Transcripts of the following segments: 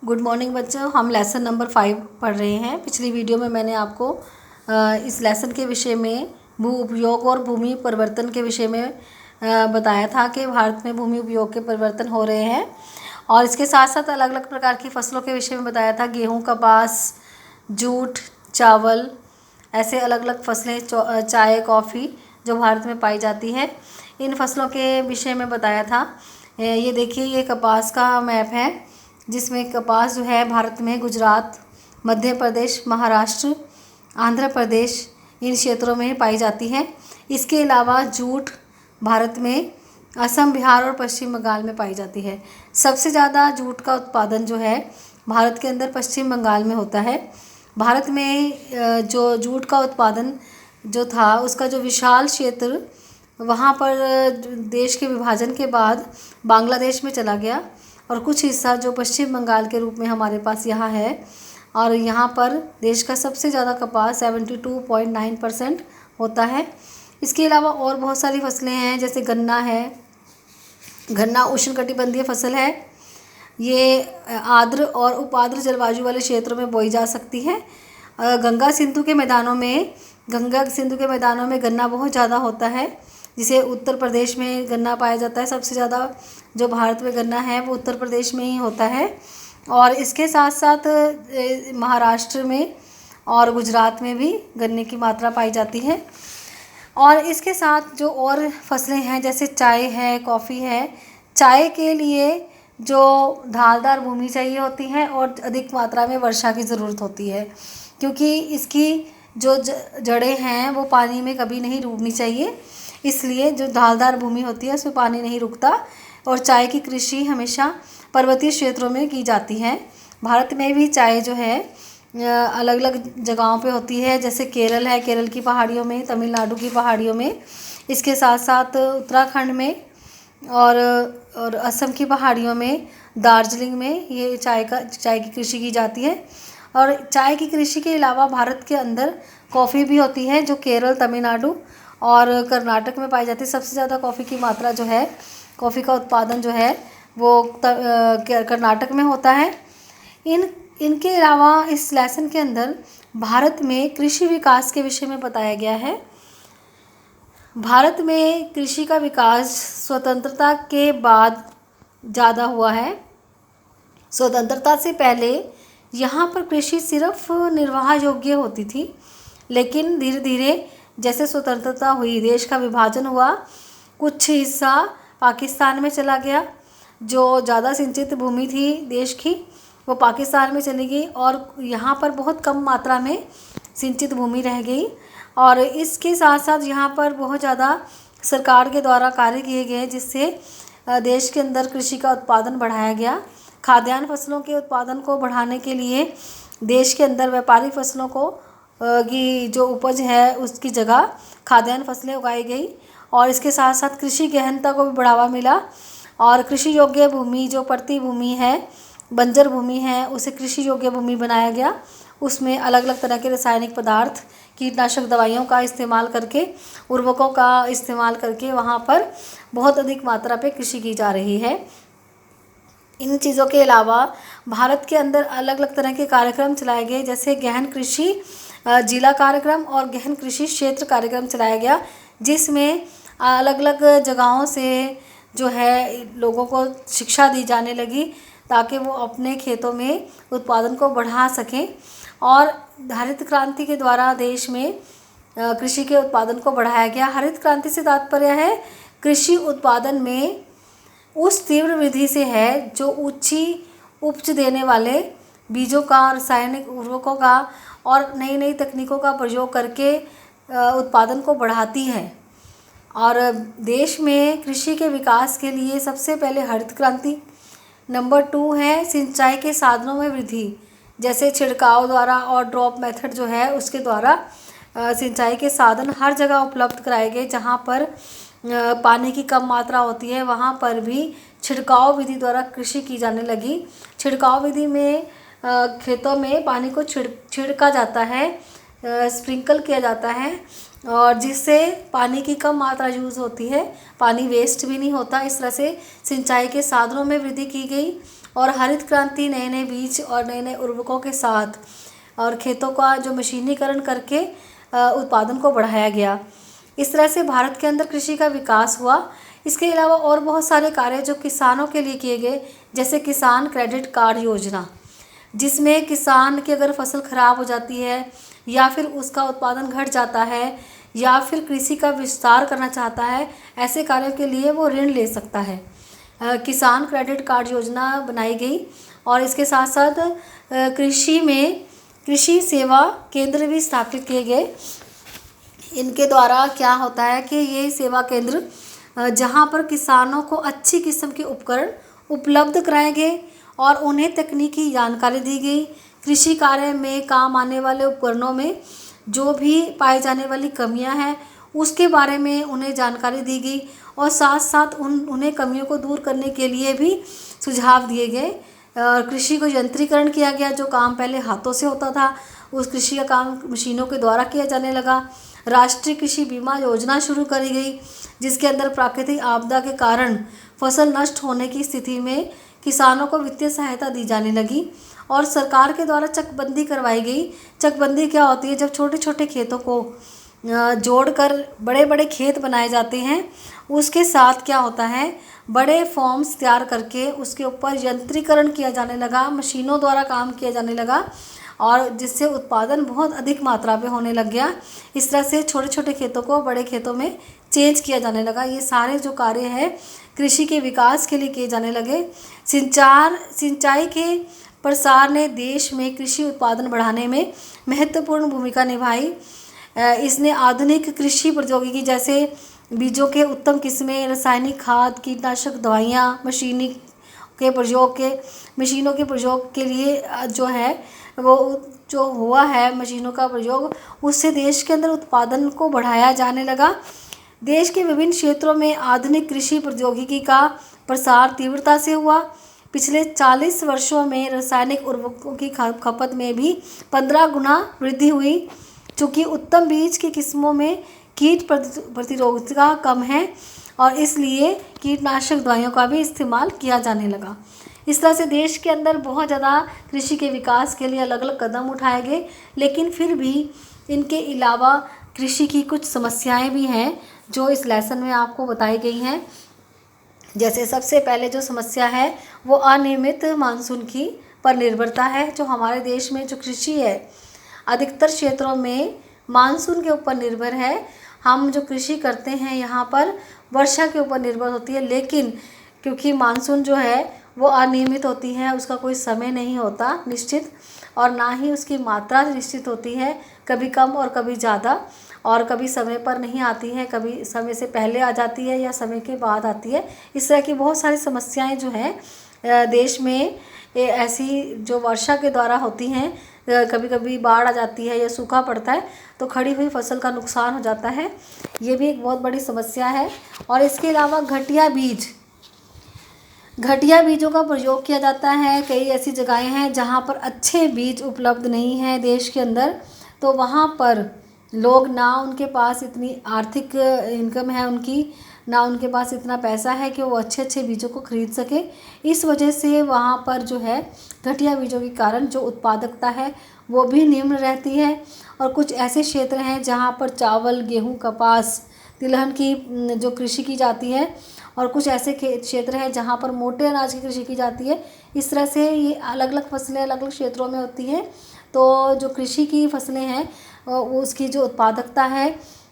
Good morning बच्चों। हम lesson number 5 पढ़ रहे हैं। पिछली वीडियो में मैंने आपको इस लेसन के विषय में भू उपयोग और भूमि परिवर्तन के विषय में बताया था कि भारत में भूमि उपयोग के परिवर्तन हो रहे हैं और इसके साथ साथ अलग अलग प्रकार की फसलों के विषय में बताया था। गेहूं, कपास, जूट, चावल, ऐसे अलग अलग फसलें, चाय, कॉफ़ी जो भारत में पाई जाती है, इन फसलों के विषय में बताया था। ये देखिए, ये कपास का मैप है जिसमें कपास जो है भारत में गुजरात, मध्य प्रदेश, महाराष्ट्र, आंध्र प्रदेश, इन क्षेत्रों में पाई जाती है। इसके अलावा जूट भारत में असम, बिहार और पश्चिम बंगाल में पाई जाती है। सबसे ज़्यादा जूट का उत्पादन जो है भारत के अंदर पश्चिम बंगाल में होता है। भारत में जो जूट का उत्पादन जो था उसका जो विशाल क्षेत्र वहाँ पर देश के विभाजन के बाद बांग्लादेश में चला गया और कुछ हिस्सा जो पश्चिम बंगाल के रूप में हमारे पास यहाँ है। और यहाँ पर देश का सबसे ज़्यादा कपास 72.9% होता है। इसके अलावा और बहुत सारी फसलें हैं, जैसे गन्ना है। गन्ना उष्णकटिबंधीय फसल है। ये आर्द्र और उपाद्र जलवायु वाले क्षेत्रों में बोई जा सकती है। गंगा सिंधु के मैदानों में गन्ना बहुत ज़्यादा होता है, जिसे उत्तर प्रदेश में गन्ना पाया जाता है। सबसे ज़्यादा जो भारत में गन्ना है वो उत्तर प्रदेश में ही होता है और इसके साथ साथ महाराष्ट्र में और गुजरात में भी गन्ने की मात्रा पाई जाती है। और इसके साथ जो और फसलें हैं, जैसे चाय है, कॉफ़ी है। चाय के लिए जो ढालदार भूमि चाहिए होती है और अधिक मात्रा में वर्षा की ज़रूरत होती है, क्योंकि इसकी जो जड़ें हैं वो पानी में कभी नहीं डूबनी चाहिए। इसलिए जो ढालदार भूमि होती है उसमें पानी नहीं रुकता और चाय की कृषि हमेशा पर्वतीय क्षेत्रों में की जाती है। भारत में भी चाय जो है अलग अलग जगहों पे होती है, जैसे केरल है, केरल की पहाड़ियों में, तमिलनाडु की पहाड़ियों में, इसके साथ साथ उत्तराखंड में और असम की पहाड़ियों में, दार्जिलिंग में ये चाय की कृषि की जाती है। और चाय की कृषि के अलावा भारत के अंदर कॉफ़ी भी होती है, जो केरल, तमिलनाडु और कर्नाटक में पाई जाती है। सबसे ज़्यादा कॉफ़ी की मात्रा जो है, कॉफ़ी का उत्पादन जो है वो कर्नाटक में होता है। इनके अलावा इस लेसन के अंदर भारत में कृषि विकास के विषय में बताया गया है। भारत में कृषि का विकास स्वतंत्रता के बाद ज़्यादा हुआ है। स्वतंत्रता से पहले यहाँ पर कृषि सिर्फ निर्वाह योग्य होती थी, लेकिन धीरे धीरे जैसे स्वतंत्रता हुई, देश का विभाजन हुआ, कुछ हिस्सा पाकिस्तान में चला गया। जो ज़्यादा सिंचित भूमि थी देश की वो पाकिस्तान में चली गई और यहाँ पर बहुत कम मात्रा में सिंचित भूमि रह गई। और इसके साथ साथ यहाँ पर बहुत ज़्यादा सरकार के द्वारा कार्य किए गए, जिससे देश के अंदर कृषि का उत्पादन बढ़ाया गया। खाद्यान्न फसलों के उत्पादन को बढ़ाने के लिए देश के अंदर व्यापारिक फसलों को की जो उपज है उसकी जगह खाद्यान्न फसलें उगाई गई और इसके साथ साथ कृषि गहनता को भी बढ़ावा मिला। और कृषि योग्य भूमि, जो पड़ती भूमि है, बंजर भूमि है, उसे कृषि योग्य भूमि बनाया गया। उसमें अलग अलग तरह के रासायनिक पदार्थ, कीटनाशक दवाइयों का इस्तेमाल करके, उर्वरकों का इस्तेमाल करके वहाँ पर बहुत अधिक मात्रा पे कृषि की जा रही है। इन चीज़ों के अलावा भारत के अंदर अलग अलग तरह के कार्यक्रम चलाए गए, जैसे गहन कृषि जिला कार्यक्रम और गहन कृषि क्षेत्र कार्यक्रम चलाया गया, जिसमें अलग अलग जगहों से जो है लोगों को शिक्षा दी जाने लगी ताकि वो अपने खेतों में उत्पादन को बढ़ा सकें। और हरित क्रांति के द्वारा देश में कृषि के उत्पादन को बढ़ाया गया। हरित क्रांति से तात्पर्य है कृषि उत्पादन में उस तीव्र वृद्धि से है जो ऊंची उपज देने वाले बीजों का, रासायनिक उर्वरकों का और नई नई तकनीकों का प्रयोग करके उत्पादन को बढ़ाती है। और देश में कृषि के विकास के लिए सबसे पहले हरित क्रांति, नंबर 2 है सिंचाई के साधनों में वृद्धि, जैसे छिड़काव द्वारा और ड्रॉप मेथड जो है उसके द्वारा सिंचाई के साधन हर जगह उपलब्ध कराए गए। जहाँ पर पानी की कम मात्रा होती है वहाँ पर भी छिड़काव विधि द्वारा कृषि की जाने लगी। छिड़काव विधि में खेतों में पानी को छिड़का जाता है, स्प्रिंकल किया जाता है और जिससे पानी की कम मात्रा यूज़ होती है, पानी वेस्ट भी नहीं होता। इस तरह से सिंचाई के साधनों में वृद्धि की गई और हरित क्रांति नए नए बीज और नए नए उर्वरकों के साथ और खेतों का जो मशीनीकरण करके उत्पादन को बढ़ाया गया। इस तरह से भारत के अंदर कृषि का विकास हुआ। इसके अलावा और बहुत सारे कार्य जो किसानों के लिए किए गए, जैसे किसान क्रेडिट कार्ड योजना, जिसमें किसान की अगर फसल खराब हो जाती है या फिर उसका उत्पादन घट जाता है या फिर कृषि का विस्तार करना चाहता है, ऐसे कार्यों के लिए वो ऋण ले सकता है। किसान क्रेडिट कार्ड योजना बनाई गई और इसके साथ साथ कृषि में कृषि सेवा केंद्र भी स्थापित किए गए। इनके द्वारा क्या होता है कि ये सेवा केंद्र जहाँ पर किसानों को अच्छी किस्म के उपकरण उपलब्ध कराए गए और उन्हें तकनीकी जानकारी दी गई। कृषि कार्य में काम आने वाले उपकरणों में जो भी पाई जाने वाली कमियां हैं उसके बारे में उन्हें जानकारी दी गई और साथ साथ उन्हें कमियों को दूर करने के लिए भी सुझाव दिए गए। कृषि को यंत्रीकरण किया गया। जो काम पहले हाथों से होता था उस कृषि का काम मशीनों के द्वारा किया जाने लगा। राष्ट्रीय कृषि बीमा योजना शुरू करी गई, जिसके अंदर प्राकृतिक आपदा के कारण फसल नष्ट होने की स्थिति में किसानों को वित्तीय सहायता दी जाने लगी और सरकार के द्वारा चकबंदी करवाई गई। चकबंदी क्या होती है? जब छोटे छोटे खेतों को जोड़कर बड़े बड़े खेत बनाए जाते हैं, उसके साथ क्या होता है, बड़े फॉर्म्स तैयार करके उसके ऊपर यंत्रीकरण किया जाने लगा, मशीनों द्वारा काम किया जाने लगा और जिससे उत्पादन बहुत अधिक मात्रा में होने लग गया। इस तरह से छोटे छोटे खेतों को बड़े खेतों में चेंज किया जाने लगा। ये सारे जो कार्य हैं कृषि के विकास के लिए किए जाने लगे। सिंचाई के प्रसार ने देश में कृषि उत्पादन बढ़ाने में महत्वपूर्ण भूमिका निभाई। इसने आधुनिक कृषि प्रौद्योगिकी जैसे बीजों के उत्तम किस्में, रासायनिक खाद, कीटनाशक दवाइयाँ, मशीनों के प्रयोग के लिए जो है वो जो हुआ है मशीनों का प्रयोग, उससे देश के अंदर उत्पादन को बढ़ाया जाने लगा। देश के विभिन्न क्षेत्रों में आधुनिक कृषि प्रौद्योगिकी का प्रसार तीव्रता से हुआ। पिछले 40 वर्षों में रासायनिक उर्वरकों की खपत में भी 15 गुना वृद्धि हुई। चूँकि उत्तम बीज की किस्मों में कीट प्रतिरोधकता कम है और इसलिए कीटनाशक दवाइयों का भी इस्तेमाल किया जाने लगा। इस तरह से देश के अंदर बहुत ज़्यादा कृषि के विकास के लिए अलग अलग कदम उठाए गए, लेकिन फिर भी इनके अलावा कृषि की कुछ समस्याएं भी हैं जो इस लेसन में आपको बताई गई हैं। जैसे सबसे पहले जो समस्या है वो अनियमित मानसून की पर निर्भरता है। जो हमारे देश में जो कृषि है अधिकतर क्षेत्रों में मानसून के ऊपर निर्भर है। हम जो कृषि करते हैं यहाँ पर वर्षा के ऊपर निर्भर होती है, लेकिन क्योंकि मानसून जो है वो अनियमित होती है, उसका कोई समय नहीं होता निश्चित और ना ही उसकी मात्रा निश्चित होती है, कभी कम और कभी ज़्यादा और कभी समय पर नहीं आती है, कभी समय से पहले आ जाती है या समय के बाद आती है। इस तरह की बहुत सारी समस्याएं जो हैं देश में ऐसी जो वर्षा के द्वारा होती हैं, कभी कभी बाढ़ आ जाती है या सूखा पड़ता है तो खड़ी हुई फसल का नुकसान हो जाता है। ये भी एक बहुत बड़ी समस्या है। और इसके अलावा घटिया बीजों का प्रयोग किया जाता है। कई ऐसी जगहें हैं जहाँ पर अच्छे बीज उपलब्ध नहीं हैं देश के अंदर, तो वहाँ पर लोग ना उनके पास इतनी आर्थिक इनकम है उनकी, ना उनके पास इतना पैसा है कि वो अच्छे अच्छे बीजों को खरीद सके। इस वजह से वहाँ पर जो है घटिया बीजों के कारण जो उत्पादकता है वो भी निम्न रहती है। और कुछ ऐसे क्षेत्र हैं जहाँ पर चावल, गेहूँ, कपास, तिलहन की जो कृषि की जाती है और कुछ ऐसे क्षेत्र हैं जहाँ पर मोटे अनाज की कृषि की जाती है। इस तरह से ये अलग अलग फसलें अलग अलग क्षेत्रों में होती हैं। तो जो कृषि की फसलें हैं उसकी जो उत्पादकता है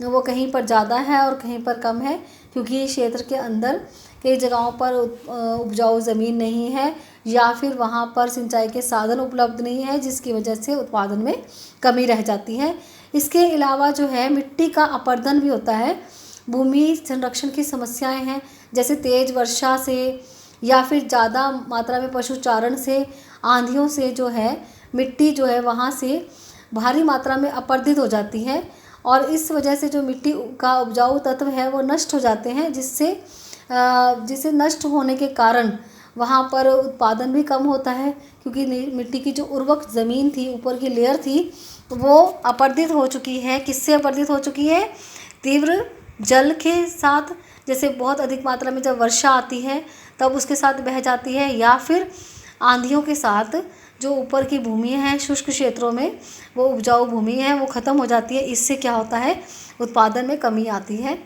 वो कहीं पर ज़्यादा है और कहीं पर कम है, क्योंकि क्षेत्र के अंदर कई जगहों पर उपजाऊ ज़मीन नहीं है या फिर वहाँ पर सिंचाई के साधन उपलब्ध नहीं है, जिसकी वजह से उत्पादन में कमी रह जाती है। इसके अलावा जो है मिट्टी का अपरदन भी होता है। भूमि संरक्षण की समस्याएं हैं, जैसे तेज़ वर्षा से या फिर ज़्यादा मात्रा में पशुचारण से, आंधियों से जो है मिट्टी जो है वहाँ से भारी मात्रा में अपरदित हो जाती है और इस वजह से जो मिट्टी का उपजाऊ तत्व है वो नष्ट हो जाते हैं, जिससे नष्ट होने के कारण वहाँ पर उत्पादन भी कम होता है, क्योंकि मिट्टी की जो उर्वरक ज़मीन थी, ऊपर की लेयर थी, वो अपरदित हो चुकी है। किससे अपरदित हो चुकी है? तीव्र जल के साथ। जैसे बहुत अधिक मात्रा में जब वर्षा आती है तब उसके साथ बह जाती है, या फिर आंधियों के साथ जो ऊपर की भूमि है शुष्क क्षेत्रों में, वो उपजाऊ भूमि है वो ख़त्म हो जाती है। इससे क्या होता है, उत्पादन में कमी आती है।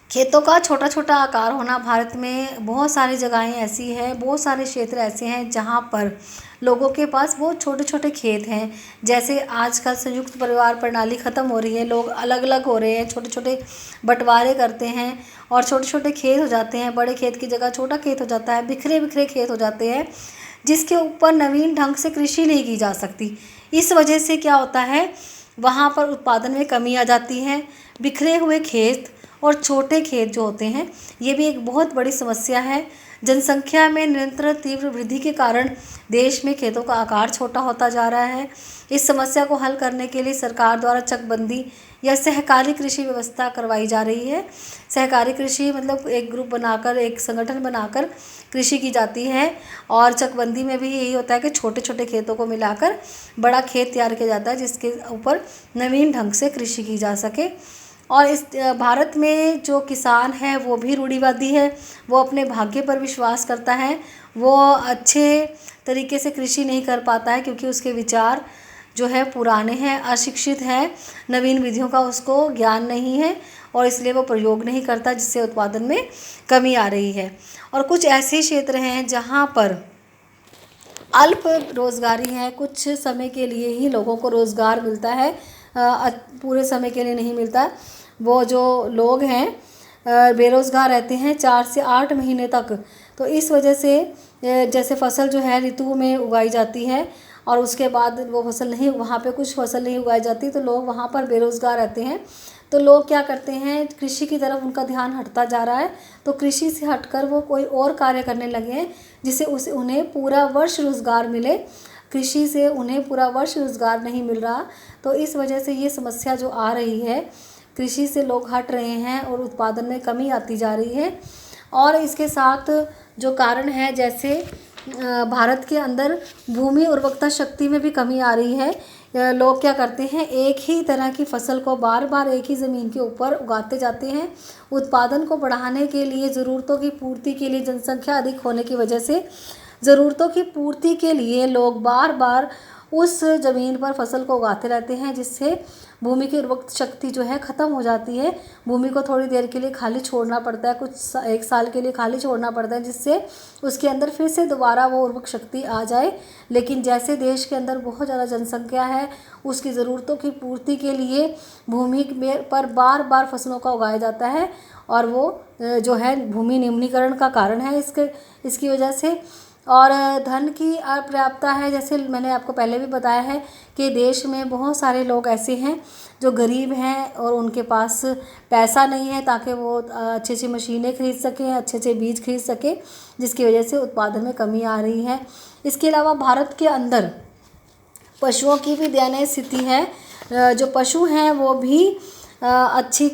खेतों का छोटा छोटा आकार होना, भारत में बहुत सारी जगहें ऐसी हैं, बहुत सारे क्षेत्र ऐसे हैं जहाँ पर लोगों के पास बहुत छोटे छोटे खेत हैं। जैसे आजकल संयुक्त परिवार प्रणाली ख़त्म हो रही है, लोग अलग अलग हो रहे हैं, छोटे छोटे बंटवारे करते हैं और छोटे छोटे खेत हो जाते हैं। बड़े खेत की जगह छोटा खेत हो जाता है, बिखरे बिखरे खेत हो जाते हैं जिसके ऊपर नवीन ढंग से कृषि नहीं की जा सकती। इस वजह से क्या होता है, वहाँ पर उत्पादन में कमी आ जाती है। बिखरे हुए खेत और छोटे खेत जो होते हैं, ये भी एक बहुत बड़ी समस्या है। जनसंख्या में निरंतर तीव्र वृद्धि के कारण देश में खेतों का आकार छोटा होता जा रहा है। इस समस्या को हल करने के लिए सरकार द्वारा चकबंदी या सहकारी कृषि व्यवस्था करवाई जा रही है। सहकारी कृषि मतलब एक ग्रुप बनाकर, एक संगठन बनाकर कृषि की जाती है और चकबंदी में भी यही होता है कि छोटे छोटे खेतों को मिलाकर बड़ा खेत तैयार किया जाता है जिसके ऊपर नवीन ढंग से कृषि की जा सके। और इस भारत में जो किसान है वो भी रूढ़िवादी है, वो अपने भाग्य पर विश्वास करता है, वो अच्छे तरीके से कृषि नहीं कर पाता है क्योंकि उसके विचार जो है पुराने हैं, अशिक्षित है, नवीन विधियों का उसको ज्ञान नहीं है और इसलिए वो प्रयोग नहीं करता, जिससे उत्पादन में कमी आ रही है। और कुछ ऐसे क्षेत्र हैं जहाँ पर अल्प रोजगारी है, कुछ समय के लिए ही लोगों को रोज़गार मिलता है, पूरे समय के लिए नहीं मिलता। वो जो लोग हैं बेरोज़गार रहते हैं 4 से 8 महीने तक। तो इस वजह से जैसे फसल जो है ऋतु में उगाई जाती है और उसके बाद वो फसल नहीं, वहाँ पे कुछ फसल नहीं उगाई जाती, तो लोग वहाँ पर बेरोज़गार रहते हैं। तो लोग क्या करते हैं, कृषि की तरफ उनका ध्यान हटता जा रहा है, तो कृषि से हटकर वो कोई और कार्य करने लगे हैं जिससे उन्हें पूरा वर्ष रोज़गार मिले। कृषि से उन्हें पूरा वर्ष रोज़गार नहीं मिल रहा, तो इस वजह से ये समस्या जो आ रही है, कृषि से लोग हट रहे हैं और उत्पादन में कमी आती जा रही है। और इसके साथ जो कारण है, जैसे भारत के अंदर भूमि उर्वरकता शक्ति में भी कमी आ रही है। लोग क्या करते हैं, एक ही तरह की फसल को बार बार एक ही ज़मीन के ऊपर उगाते जाते हैं। उत्पादन को बढ़ाने के लिए, ज़रूरतों की पूर्ति के लिए, जनसंख्या अधिक होने की वजह से ज़रूरतों की पूर्ति के लिए लोग बार बार उस ज़मीन पर फसल को उगाते रहते हैं, जिससे भूमि की उर्वरक शक्ति जो है ख़त्म हो जाती है। भूमि को थोड़ी देर के लिए खाली छोड़ना पड़ता है, एक साल के लिए खाली छोड़ना पड़ता है, जिससे उसके अंदर फिर से दोबारा वो उर्वरक शक्ति आ जाए। लेकिन जैसे देश के अंदर बहुत ज़्यादा जनसंख्या है, उसकी ज़रूरतों की पूर्ति के लिए भूमि पर बार बार फसलों का उगाया जाता है और वो जो है भूमि निम्नीकरण का कारण है इसकी वजह से। और धन की अपर्याप्तता है, जैसे मैंने आपको पहले भी बताया है कि देश में बहुत सारे लोग ऐसे हैं जो गरीब हैं और उनके पास पैसा नहीं है ताकि वो अच्छी अच्छी मशीनें खरीद सकें, अच्छे अच्छे बीज खरीद सकें, जिसकी वजह से उत्पादन में कमी आ रही है। इसके अलावा भारत के अंदर पशुओं की भी दयनीय स्थिति है। जो पशु हैं वो भी अच्छी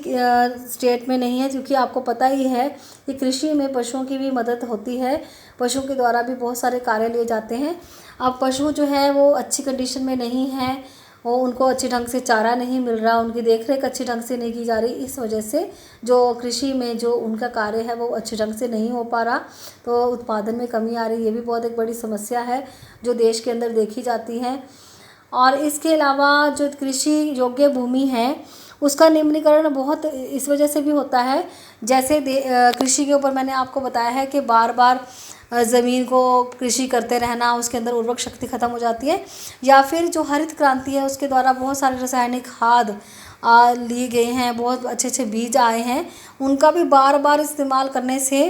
स्टेट में नहीं है, क्योंकि आपको पता ही है कि कृषि में पशुओं की भी मदद होती है, पशुओं के द्वारा भी बहुत सारे कार्य लिए जाते हैं। अब पशु जो है वो अच्छी कंडीशन में नहीं है, वो उनको अच्छे ढंग से चारा नहीं मिल रहा, उनकी देखरेख अच्छी ढंग से नहीं की जा रही, इस वजह से जो कृषि में जो उनका कार्य है वो अच्छे ढंग से नहीं हो पा रहा, तो उत्पादन में कमी आ रही। ये भी बहुत एक बड़ी समस्या है जो देश के अंदर देखी जाती है। और इसके अलावा जो कृषि योग्य भूमि है उसका निम्नीकरण बहुत इस वजह से भी होता है, जैसे कृषि के ऊपर मैंने आपको बताया है कि बार बार ज़मीन को कृषि करते रहना, उसके अंदर उर्वरक शक्ति ख़त्म हो जाती है। या फिर जो हरित क्रांति है उसके द्वारा बहुत सारे रासायनिक खाद लिए गए हैं, बहुत अच्छे अच्छे बीज आए हैं, उनका भी बार बार इस्तेमाल करने से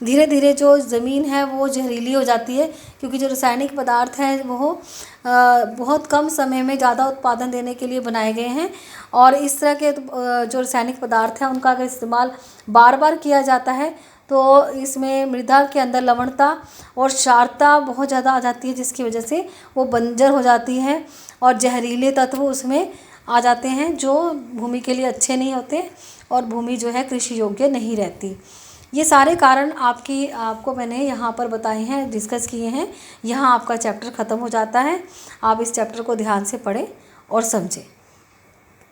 धीरे धीरे जो ज़मीन है वो जहरीली हो जाती है, क्योंकि जो रासायनिक पदार्थ हैं वो बहुत कम समय में ज़्यादा उत्पादन देने के लिए बनाए गए हैं। और इस तरह के जो रासायनिक पदार्थ हैं उनका अगर इस्तेमाल बार बार किया जाता है तो इसमें मृदा के अंदर लवणता और क्षारता बहुत ज़्यादा आ जाती है, जिसकी वजह से वो बंजर हो जाती है और जहरीले तत्व उसमें आ जाते हैं जो भूमि के लिए अच्छे नहीं होते और भूमि जो है कृषि योग्य नहीं रहती। ये सारे कारण आपको मैंने यहाँ पर बताए हैं, डिस्कस किए हैं। यहाँ आपका चैप्टर ख़त्म हो जाता है। आप इस चैप्टर को ध्यान से पढ़ें और समझें।